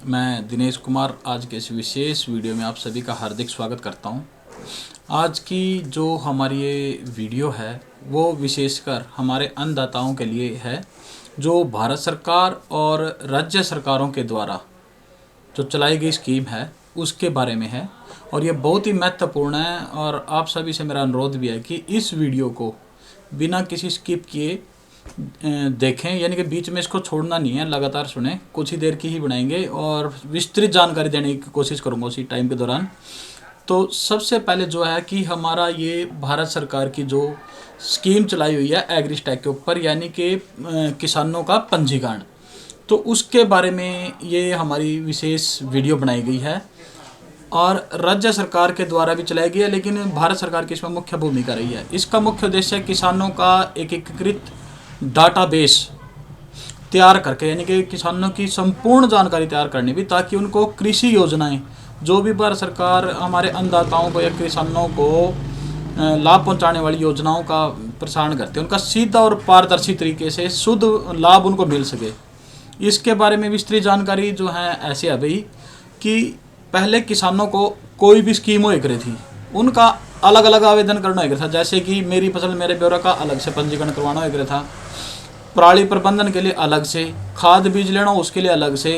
मैं दिनेश कुमार आज के इस विशेष वीडियो में आप सभी का हार्दिक स्वागत करता हूं। आज की जो हमारी ये वीडियो है वो विशेषकर हमारे अन्नदाताओं के लिए है, जो भारत सरकार और राज्य सरकारों के द्वारा जो चलाई गई स्कीम है उसके बारे में है। और ये बहुत ही महत्वपूर्ण है और आप सभी से मेरा अनुरोध भी है कि इस वीडियो को बिना किसी स्किप किए देखें, यानी कि बीच में इसको छोड़ना नहीं है, लगातार सुने। कुछ ही देर की ही बनाएंगे और विस्तृत जानकारी देने की कोशिश करूंगा उसी टाइम के दौरान। तो सबसे पहले जो है कि हमारा ये भारत सरकार की जो स्कीम चलाई हुई है एग्रीस्टैक के ऊपर, यानी कि किसानों का पंजीकरण, तो उसके बारे में ये हमारी विशेष वीडियो बनाई गई है। और राज्य सरकार के द्वारा भी चलाई गई है, लेकिन भारत सरकार की इसमें मुख्य भूमिका रही है। इसका मुख्य उद्देश्य है किसानों का एक एकीकृत डाटाबेस तैयार करके, यानी कि किसानों की संपूर्ण जानकारी तैयार करनी भी, ताकि उनको कृषि योजनाएं जो भी भारत सरकार हमारे अन्नदाताओं को या किसानों को लाभ पहुंचाने वाली योजनाओं का प्रसारण करते हैं, उनका सीधा और पारदर्शी तरीके से शुद्ध लाभ उनको मिल सके। इसके बारे में विस्तृत जानकारी जो है ऐसे है भाई कि पहले किसानों को कोई भी स्कीम हो रही थी, उनका अलग अलग आवेदन करना होगा था। जैसे कि मेरी फसल मेरे ब्यौरा का अलग से पंजीकरण करवाना होगा था, पराली प्रबंधन के लिए अलग से, खाद बीज लेना हो उसके लिए अलग से,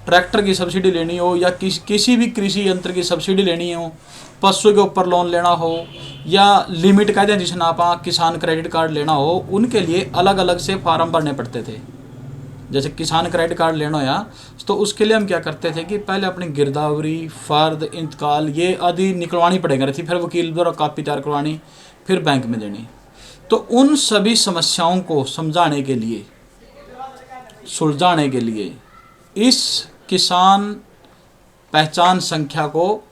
ट्रैक्टर की सब्सिडी लेनी हो या किसी भी कृषि यंत्र की सब्सिडी लेनी हो, पशु के ऊपर लोन लेना हो या लिमिट कहते हैं जिसे नापा किसान क्रेडिट कार्ड लेना हो, उनके लिए अलग अलग से फार्म भरने पड़ते थे। जैसे किसान क्रेडिट कार्ड लेना या तो उसके लिए हम क्या करते थे कि पहले अपनी गिरदावरी, फर्द, इंतकाल ये आदि निकलवानी पड़ेगा थी, फिर वकील द्वारा कॉपी तैयार करवानी, फिर बैंक में देनी। तो उन सभी समस्याओं को समझाने के लिए, सुलझाने के लिए इस किसान पहचान संख्या को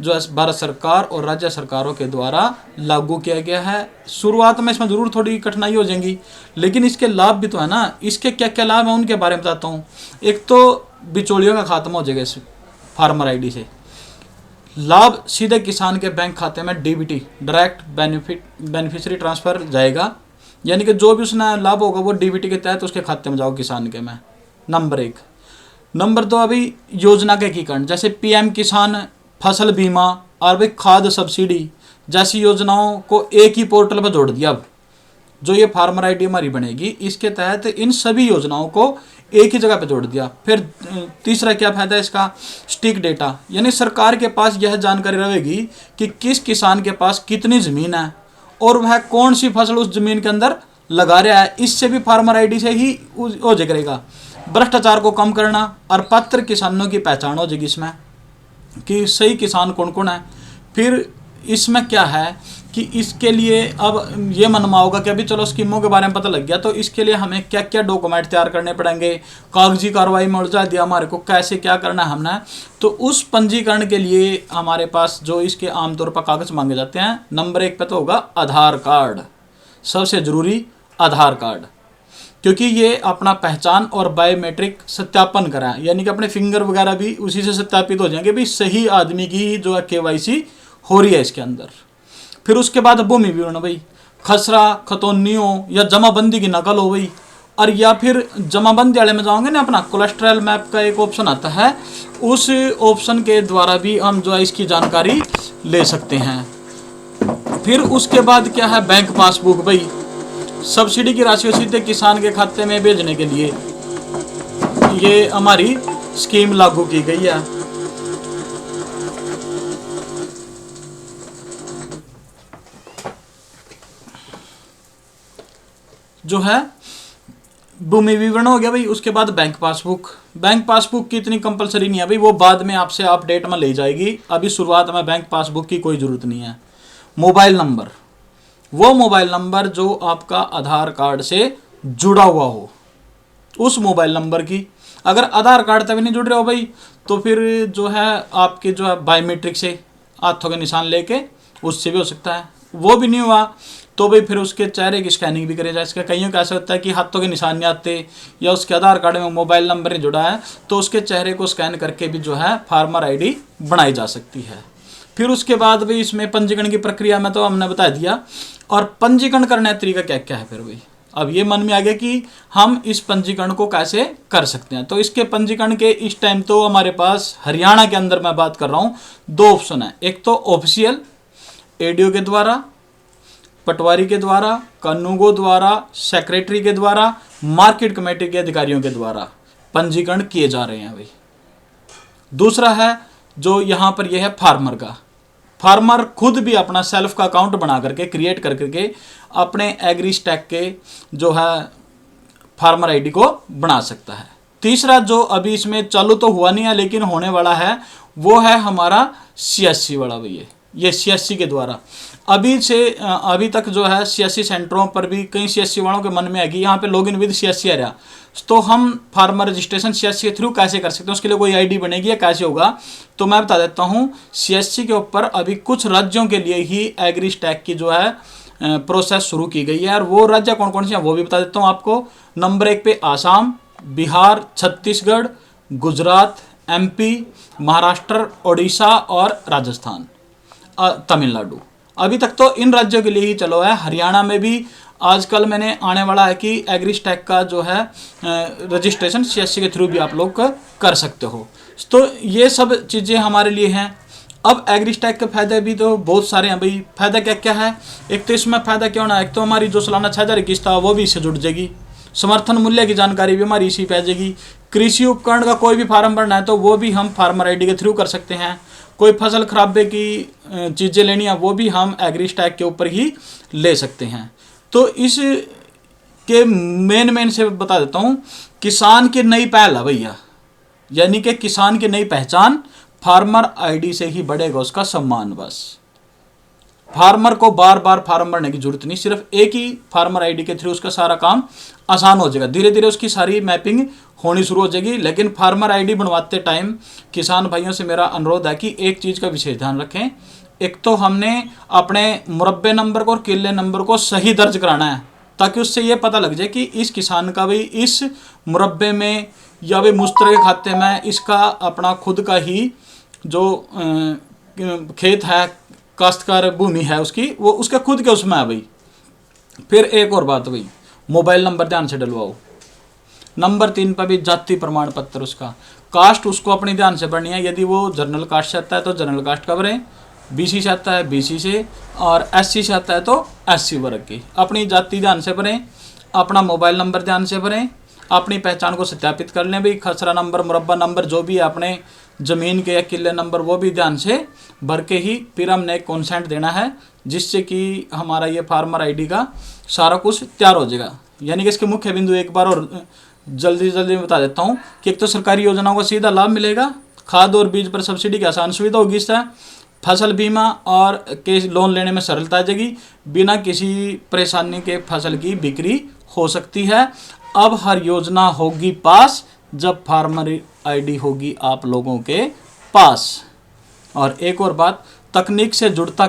जो भारत सरकार और राज्य सरकारों के द्वारा लागू किया गया है। शुरुआत में इसमें ज़रूर थोड़ी कठिनाई हो जाएंगी, लेकिन इसके लाभ भी तो है ना। इसके क्या क्या लाभ हैं उनके बारे में बताता हूँ। एक तो बिचौलियों का खात्मा हो जाएगा इस फार्मर आईडी से। लाभ सीधे किसान के बैंक खाते में डीबीटी, डायरेक्ट बेनिफिशियरी ट्रांसफ़र जाएगा, यानी कि जो भी उसने लाभ होगा वो डीबीटी के तहत उसके खाते में जाओ किसान के में। नंबर एक। नंबर दो, अभी योजना के एकीकरण, जैसे पीएम किसान फसल बीमा और भी खाद सब्सिडी जैसी योजनाओं को एक ही पोर्टल पर जोड़ दिया। अब जो ये फार्मर आईडी हमारी बनेगी, इसके तहत इन सभी योजनाओं को एक ही जगह पर जोड़ दिया। फिर तीसरा क्या फायदा है इसका, स्टिक डेटा, यानी सरकार के पास यह जानकारी रहेगी कि किस किसान के पास कितनी ज़मीन है और वह कौन सी फसल उस ज़मीन के अंदर लगा रहा है। इससे भी फार्मर आईडी से ही हो जाएगा। भ्रष्टाचार को कम करना और पात्र किसानों की पहचान हो जाएगी इसमें कि सही किसान कौन कौन है। फिर इसमें क्या है कि इसके लिए अब ये मनमा होगा कि अभी चलो स्कीमों के बारे में पता लग गया, तो इसके लिए हमें क्या क्या डॉक्यूमेंट तैयार करने पड़ेंगे, कागजी कार्रवाई में उलझा दिया हमारे को, कैसे क्या करना है हमने। तो उस पंजीकरण के लिए हमारे पास जो इसके आमतौर पर कागज़ मांगे जाते हैं, नंबर एक पे तो होगा आधार कार्ड, सबसे ज़रूरी आधार कार्ड, क्योंकि ये अपना पहचान और बायोमेट्रिक सत्यापन करा है, यानी कि अपने फिंगर वगैरह भी उसी से सत्यापित हो जाएंगे भी सही आदमी की जो है केवाईसी हो रही है इसके अंदर। फिर उसके बाद भूमि विवरण भाई, खसरा खतौनियों या जमाबंदी की नकल हो गई, और या फिर जमाबंदी वाले में जाओगे ना, अपना कोलेस्ट्रल मैप का एक ऑप्शन आता है, उस ऑप्शन के द्वारा भी हम जो है इसकी जानकारी ले सकते हैं। फिर उसके बाद क्या है, बैंक पासबुक भाई, सब्सिडी की राशि सीधे किसान के खाते में भेजने के लिए ये हमारी स्कीम लागू की गई है। जो है भूमि विवरण हो गया भाई। उसके बाद बैंक पासबुक। बैंक पासबुक की इतनी कंपलसरी नहीं है भाई, वो बाद में आपसे अपडेट में ले जाएगी, अभी शुरुआत में बैंक पासबुक की कोई ज़रूरत नहीं है। मोबाइल नंबर, वो मोबाइल नंबर जो आपका आधार कार्ड से जुड़ा हुआ हो, उस मोबाइल नंबर की, अगर आधार कार्ड तक नहीं जुड़ रहे हो भाई, तो फिर जो है आपके जो है बायोमेट्रिक से हाथों के निशान लेके उससे भी हो सकता है। वो भी नहीं हुआ तो भाई फिर उसके चेहरे की स्कैनिंग भी करी जाए। इसका कईयों का ऐसा होता है कि हाथों के निशान नहीं आते या उसके आधार कार्ड में मोबाइल नंबर नहीं जुड़ा है, तो उसके चेहरे को स्कैन करके भी जो है फार्मर आईडी बनाई जा सकती है। फिर उसके बाद भाई इसमें पंजीकरण की प्रक्रिया में तो हमने बता दिया। और पंजीकरण करने का तरीका क्या क्या है फिर भाई, अब ये मन में आ गया कि हम इस पंजीकरण को कैसे कर सकते हैं। तो इसके पंजीकरण के इस टाइम तो हमारे पास हरियाणा के अंदर मैं बात कर रहा हूँ, 2 ऑप्शन है। एक तो ऑफिशियल एडीओ के द्वारा, पटवारी के द्वारा, कानूगो द्वारा, सेक्रेटरी के द्वारा, मार्केट कमेटी के अधिकारियों के द्वारा पंजीकरण किए जा रहे हैं भाई। दूसरा है जो यहाँ पर यह है फार्मर का। फार्मर खुद भी अपना सेल्फ का अकाउंट बना करके, क्रिएट कर करके अपने एग्री स्टैक के जो है फार्मर आईडी को बना सकता है। तीसरा जो अभी इसमें चालू तो हुआ नहीं है लेकिन होने वाला है, वो है हमारा CSC वाला भैया। ये CSC के द्वारा अभी तक जो है CSC सेंटरों पर भी कई CSC वालों के मन में आएगी यहाँ पे लॉगिन विद CSC आ रहा, तो हम फार्मर रजिस्ट्रेशन CSC के थ्रू कैसे कर सकते हैं, उसके लिए कोई आईडी बनेगी या कैसे होगा। तो मैं बता देता हूँ, CSC के ऊपर अभी कुछ राज्यों के लिए ही एग्री स्टैक की जो है प्रोसेस शुरू की गई है, और वो राज्य कौन कौन से हैं वो भी बता देता हूँ आपको। नंबर 1 पे आसाम, बिहार, छत्तीसगढ़, गुजरात, MP, महाराष्ट्र, उड़ीसा और राजस्थान, तमिलनाडु। अभी तक तो इन राज्यों के लिए ही चलो है। हरियाणा में भी आजकल मैंने आने वाला है कि एग्री स्टैक का जो है रजिस्ट्रेशन CSC के थ्रू भी आप लोग कर सकते हो। तो ये सब चीज़ें हमारे लिए हैं। अब एग्री स्टैक के फायदे भी तो बहुत सारे हैं भाई। फायदा क्या क्या है? एक तो इसमें फ़ायदा क्या होना है, एक तो हमारी जो सालाना 6000 किस्त है वो भी इससे जुड़ जाएगी। समर्थन मूल्य की जानकारी भी हमारी इसी पे आ जाएगी। कृषि उपकरण का कोई भी फार्म भरना है तो वो भी हम फार्मर आईडी के थ्रू कर सकते हैं। कोई फसल खराबे की चीज़ें लेनी है वो भी हम एग्री स्टैक के ऊपर ही ले सकते हैं। तो इस के मेन से बता देता हूँ, किसान की नई पहल है भैया, यानी कि किसान की नई पहचान, फार्मर आईडी से ही बढ़ेगा उसका सम्मान। बस फार्मर को बार बार फार्म भरने की जरूरत नहीं, सिर्फ एक ही फार्मर आईडी के थ्रू उसका सारा काम आसान हो जाएगा। धीरे धीरे उसकी सारी मैपिंग होनी शुरू हो जाएगी। लेकिन फार्मर आईडी बनवाते टाइम किसान भाइयों से मेरा अनुरोध है कि एक चीज़ का विशेष ध्यान रखें। एक तो हमने अपने मुरब्बे नंबर को और किले नंबर को सही दर्ज कराना है, ताकि उससे ये पता लग जाए कि इस किसान का भाई इस मुरब्बे में या भाई मुश्तरके खाते में इसका अपना खुद का ही जो खेत है, काश्तकार भूमि है उसकी, वो उसके खुद के उसमें है भाई। फिर एक और बात भाई, मोबाइल नंबर ध्यान से डलवाओ। नंबर 3 पर भी जाति प्रमाण पत्र, उसका कास्ट उसको अपनी ध्यान से भरनी है। यदि वो जनरल कास्ट से आता है तो जनरल कास्ट का भरें, BC से आता है BC से, और SC से आता है तो SC वर्ग की अपनी जाति ध्यान से भरें। अपना मोबाइल नंबर ध्यान से भरें। अपनी पहचान को सत्यापित कर लें भाई, खसरा नंबर, मुरब्बा नंबर जो भी है, अपने ज़मीन के या किले नंबर वो भी ध्यान से भर के ही फिर हमने कंसेंट देना है, जिससे कि हमारा ये फार्मर आईडी का सारा कुछ तैयार हो जाएगा। यानी कि इसके मुख्य बिंदु एक बार और जल्दी में बता देता हूँ कि एक तो सरकारी योजनाओं का सीधा लाभ मिलेगा, खाद और बीज पर सब्सिडी की आसान सुविधा होगी इससे, फसल बीमा और के लोन लेने में सरलता आ जाएगी, बिना किसी परेशानी के फसल की बिक्री हो सकती है। अब हर योजना होगी पास जब फार्मर आईडी होगी आप लोगों के पास। और एक और बात, तकनीक से जुड़ता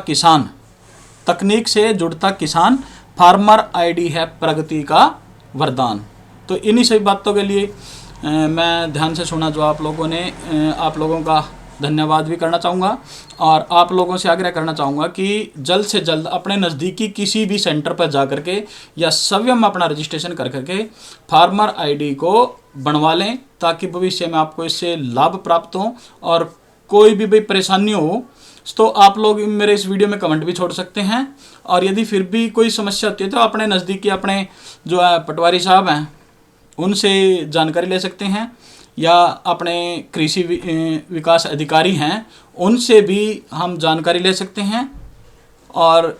किसान, फार्मर आईडी है प्रगति का वरदान। तो इन्हीं सभी बातों के लिए मैं ध्यान से सुना जो आप लोगों ने, आप लोगों का धन्यवाद भी करना चाहूँगा, और आप लोगों से आग्रह करना चाहूँगा कि जल्द से जल्द अपने नज़दीकी किसी भी सेंटर पर जा करके या स्वयं अपना रजिस्ट्रेशन कर करके फार्मर आईडी को बनवा लें, ताकि भविष्य में आपको इससे लाभ प्राप्त हो। और कोई भी परेशानी हो तो आप लोग मेरे इस वीडियो में कमेंट भी छोड़ सकते हैं, और यदि फिर भी कोई समस्या होती है तो अपने नज़दीकी अपने जो है पटवारी साहब हैं उनसे जानकारी ले सकते हैं, या अपने कृषि विकास अधिकारी हैं उनसे भी हम जानकारी ले सकते हैं। और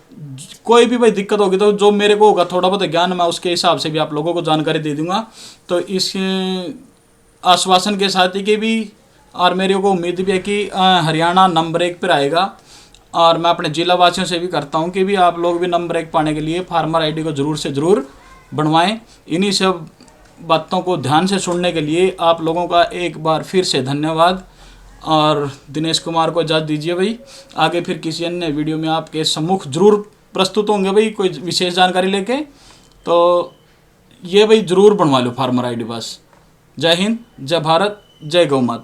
कोई भी भाई दिक्कत होगी तो जो मेरे को होगा थोड़ा बहुत ज्ञान, मैं उसके हिसाब से भी आप लोगों को जानकारी दे दूंगा। तो इस आश्वासन के साथ ही कि भी, और मेरे को उम्मीद भी है कि हरियाणा नंबर 1 पर आएगा, और मैं अपने जिला वासियों से भी करता हूं कि भी आप लोग भी नंबर 1 पाने के लिए फार्मर आईडी को ज़रूर से ज़रूर बनवाएं। इन्हीं सब बातों को ध्यान से सुनने के लिए आप लोगों का एक बार फिर से धन्यवाद, और दिनेश कुमार को इजाज़त दीजिए भाई। आगे फिर किसी अन्य वीडियो में आपके सम्मुख जरूर प्रस्तुत होंगे भाई, कोई विशेष जानकारी लेके। तो ये भाई ज़रूर बनवा लो फार्मर आईडी बस। जय हिंद, जय भारत, जय गौ माता।